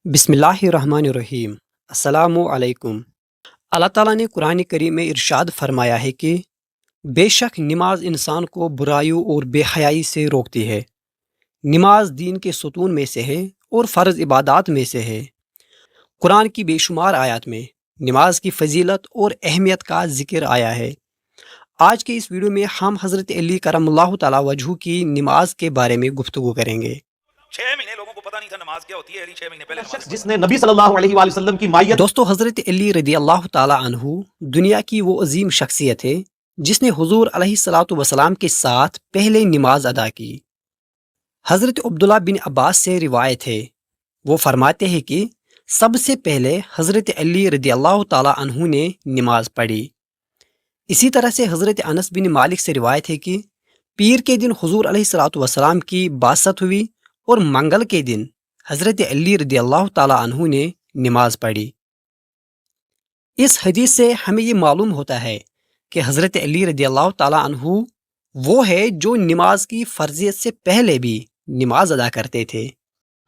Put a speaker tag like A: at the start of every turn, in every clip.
A: بسم اللہ الرحمن الرحیم۔ السلام علیکم۔ اللہ تعالیٰ نے قرآن کریم میں ارشاد فرمایا ہے کہ بے شک نماز انسان کو برائیوں اور بے حیائی سے روکتی ہے۔ نماز دین کے ستون میں سے ہے اور فرض عبادات میں سے ہے۔ قرآن کی بے شمار آیات میں نماز کی فضیلت اور اہمیت کا ذکر آیا ہے۔ آج کے اس ویڈیو میں ہم حضرت علی کرم اللہ تعالیٰ وجہ کی نماز کے بارے میں گفتگو کریں گے۔
B: 6 مہینے لوگوں کو پتہ نہیں تھا نماز کیا ہوتی ہے۔ علی 6 مہینے پہلے
C: شخص جس نے نبی صلی اللہ علیہ وآلہ وسلم کی مائیت
A: دوستو، حضرت علی رضی اللہ تعالیٰ عنہ دنیا کی وہ عظیم شخصیت ہے جس نے حضور علیہ الصلاۃ والسلام کے ساتھ پہلے نماز ادا کی۔ حضرت عبداللہ بن عباس سے روایت ہے، وہ فرماتے ہیں کہ سب سے پہلے حضرت علی رضی اللہ تعالیٰ عنہ نے نماز پڑھی۔ اسی طرح سے حضرت انس بن مالک سے روایت ہے کہ پیر کے دن حضور علیہ الصلاۃ والسلام کی بعثت ہوئی اور منگل کے دن حضرت علی رضی اللہ تعالیٰ عنہ نے نماز پڑھی۔ اس حدیث سے ہمیں یہ معلوم ہوتا ہے کہ حضرت علی رضی اللہ تعالیٰ عنہ وہ ہے جو نماز کی فرضیت سے پہلے بھی نماز ادا کرتے تھے۔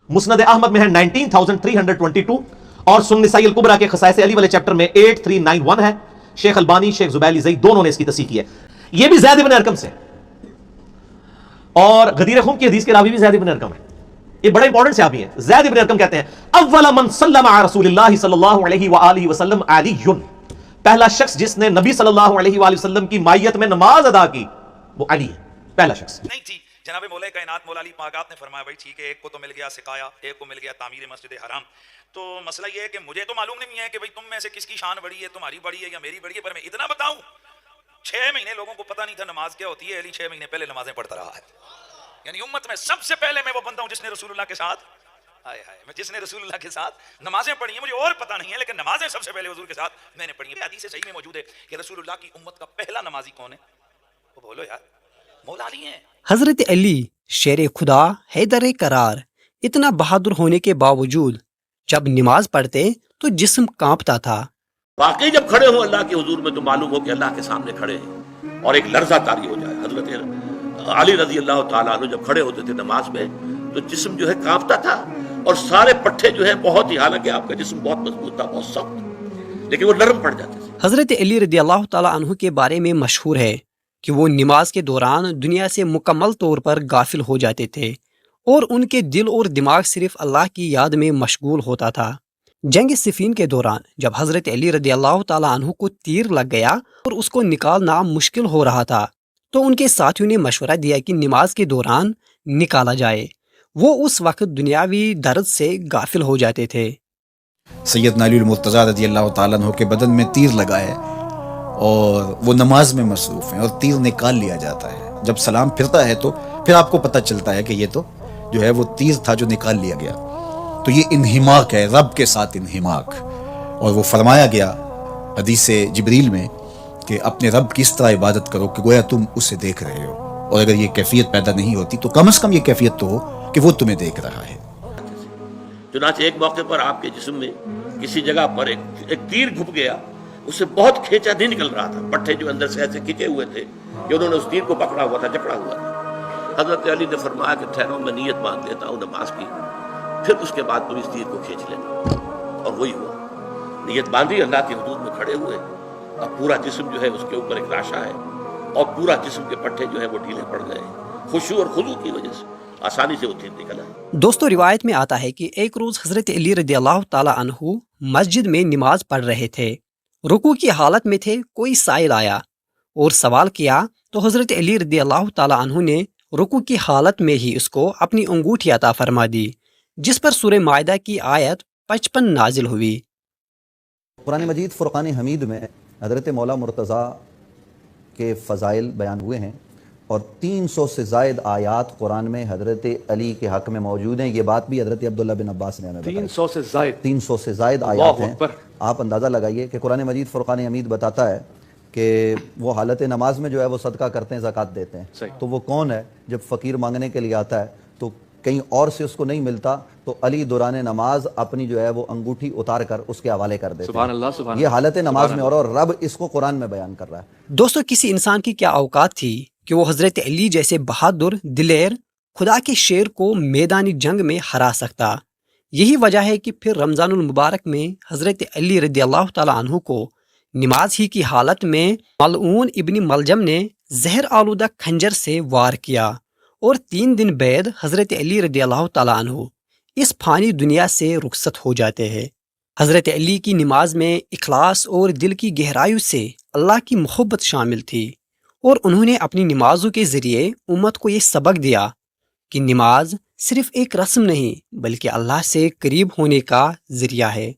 C: مسند احمد میں ہے 19322 اور سنن نسائی الکبریٰ کے خصائص علی والے چیپٹر میں 8391 ہے۔ شیخ البانی، شیخ زبیلی زئی دونوں نے اس کی تصحیح کی ہے۔ یہ بھی زید بن ارقم سے، اور غدیر خم کی حدیث کے راوی بھی زید بن ارقم ہے۔ یہ بڑے امپورٹنٹ صحابی ہیں۔ زید بن ارقم کہتے ہیں اول من سلم علی رسول اللہ صلی اللہ علیہ وآلہ وسلم علی، پہلا شخص جس نے نبی صلی اللہ علیہ وآلہ وسلم کی مائیت میں نماز ادا کی وہ علی ہے، پہلا شخص
B: نہیں تھی۔ جناب مولا کائنات مولا علی پاکات نے فرمایا بھائی ٹھیک ہے، ایک کو تو مل گیا سقایا، ایک کو مل گیا تعمیر مسجد حرام۔ تو مسئلہ یہ ہے کہ مجھے تو معلوم نہیں ہے کہ بھائی تم میں سے کس کی شان بڑی ہے، تمہاری بڑی ہے یا میری بڑی ہے، پر میں اتنا بتاؤں 6 مہینے لوگوں کو پتہ نہیں تھا نماز کیا ہوتی ہے۔ علی 6 مہینے پہلے نمازیں پڑھتا رہا ہے۔ یعنی امت میں سب سے پہلے میں وہ بندہ ہوں جس نے رسول اللہ کے ساتھ میں جس نے رسول اللہ کے ساتھ نمازیں پڑھی ہیں۔ مجھے اور پتہ نہیں ہے لیکن نمازیں سب سے پہلے حضور کے ساتھ میں نے پڑھی ہیں۔ حدیث صحیح میں موجود ہے کہ رسول اللہ کی امت کا پہلا نمازی کون ہے؟ وہ بولو یار، مولا علی ہیں۔
A: حضرت علی شیر خدا، حیدر قرار، اتنا بہادر ہونے کے باوجود جب نماز پڑھتے تو جسم کانپتا تھا۔
D: واقعی جب کھڑے ہوں اللہ کے حضور میں تو معلوم ہو کہ اللہ کے سامنے کھڑے ہیں اور ایک لرزہ طاری ہو جائے۔ حضرت علی رضی اللہ تعالیٰ عنہ جب کھڑے ہوتے تھے نماز میں تو جسم جو ہے کانپتا تھا، اور سارے پٹھے جو ہے بہت ہی، حالانکہ آپ کا جسم بہت مضبوط تھا، بہت سخت، لیکن وہ نرم پڑ جاتے تھے۔
A: حضرت علی رضی اللہ تعالیٰ عنہ کے بارے میں مشہور ہے کہ وہ نماز کے دوران دنیا سے مکمل طور پر غافل ہو جاتے تھے اور ان کے دل اور دماغ صرف اللہ کی یاد میں مشغول ہوتا تھا۔ جنگ صفین کے دوران جب حضرت علی رضی اللہ تعالیٰ عنہ کو تیر لگ گیا اور اس کو نکالنا مشکل ہو رہا تھا تو ان کے ساتھیوں نے مشورہ دیا کہ نماز کے دوران نکالا جائے۔ وہ اس وقت دنیاوی درد سے غافل ہو جاتے تھے۔
E: سیدنا علی المرتضیٰ رضی اللہ تعالیٰ عنہ کے بدن میں تیر لگا ہے اور وہ نماز میں مصروف ہیں اور تیر نکال لیا جاتا ہے۔ جب سلام پھرتا ہے تو پھر آپ کو پتہ چلتا ہے کہ یہ تو جو ہے وہ تیر تھا جو نکال لیا گیا۔ تو یہ انہماک ہے، رب کے ساتھ انہماک، اور وہ فرمایا گیا حدیث جبریل میں کہ اپنے رب کی اس طرح عبادت کرو کہ گویا تم اسے دیکھ رہے ہو، اور اگر یہ کیفیت پیدا نہیں ہوتی تو کم از کم یہ کیفیت تو ہو کہ وہ تمہیں دیکھ رہا ہے۔
D: چنانچہ ایک موقع پر آپ کے جسم میں کسی جگہ پر ایک تیر گھپ گیا، اس سے بہت کھینچا نہیں نکل رہا تھا، پٹھے جو اندر سے ایسے کھینچے ہوئے تھے کہ انہوں نے اس تیر کو پکڑا ہوا تھا، جکڑا ہوا تھا۔ حضرت علی نے فرمایا کہ ٹھہرو، میں نیت باندھ لیتا ہوں نماز کی، پھر اس کے بعد تم اس تیر کو کھینچ لینا۔ اور وہی ہوا، نیت باندھی، اللہ کے حدود میں کھڑے ہوئے۔ اب پورا جسم جو ہے اس کے اوپر ایک راشا ہے اور پورا جسم کے پٹھے جو ہے وہ ڈھیلے پڑ گئے، خشوع اور خضوع کی وجہ سے آسانی سے وہ تیر نکل آئے۔
A: دوستو، روایت میں آتا ہے کہ ایک روز حضرت علی رضی اللہ تعالیٰ عنہ مسجد میں نماز پڑھ رہے تھے، رکوع کی حالت میں تھے، کوئی سائل آیا اور سوال کیا تو حضرت علی رضی اللہ تعالیٰ عنہ نے رکوع کی حالت میں ہی اس کو اپنی انگوٹھی عطا فرما دی، جس پر سورہ مائدہ کی آیت 55 نازل ہوئی۔
F: قرآن مجید فرقان حمید میں حضرت مولا مرتضیٰ کے فضائل بیان ہوئے ہیں، اور 300 سے زائد آیات قرآن میں حضرت علی کے حق میں موجود ہیں۔ یہ بات بھی حضرت عبداللہ بن عباس نے ہمیں بتائی۔ 300 سے زائد آیات ہیں۔ آپ اندازہ لگائیے کہ قرآن مجید فرقان حمید بتاتا ہے کہ وہ حالت نماز میں جو ہے وہ صدقہ کرتے ہیں، زکوٰۃ دیتے ہیں۔ تو وہ کون ہے؟ جب فقیر مانگنے کے لیے آتا ہے تو کہیں اور سے اس کو نہیں ملتا تو علی دوران نماز اپنی جو ہے وہ انگوٹھی اتار کر اس کے حوالے کر دیتے ہیں۔ یہ حالت نماز میں، اور رب اس کو قرآن میں بیان کر رہا ہے۔
A: دوستو، کسی انسان کی کیا اوقات تھی کہ وہ حضرت علی جیسے بہادر، دلیر، خدا کے شیر کو میدانی جنگ میں ہرا سکتا، یہی وجہ ہے کہ پھر رمضان المبارک میں حضرت علی رضی اللہ تعالیٰ عنہ کو نماز ہی کی حالت میں ملعون ابن ملجم نے زہر آلودہ خنجر سے وار کیا، اور 3 دن بعد حضرت علی رضی اللہ تعالیٰ عنہ اس فانی دنیا سے رخصت ہو جاتے ہیں۔ حضرت علی کی نماز میں اخلاص اور دل کی گہرائی سے اللہ کی محبت شامل تھی، اور انہوں نے اپنی نمازوں کے ذریعے امت کو یہ سبق دیا کہ نماز صرف ایک رسم نہیں بلکہ اللہ سے قریب ہونے کا ذریعہ ہے۔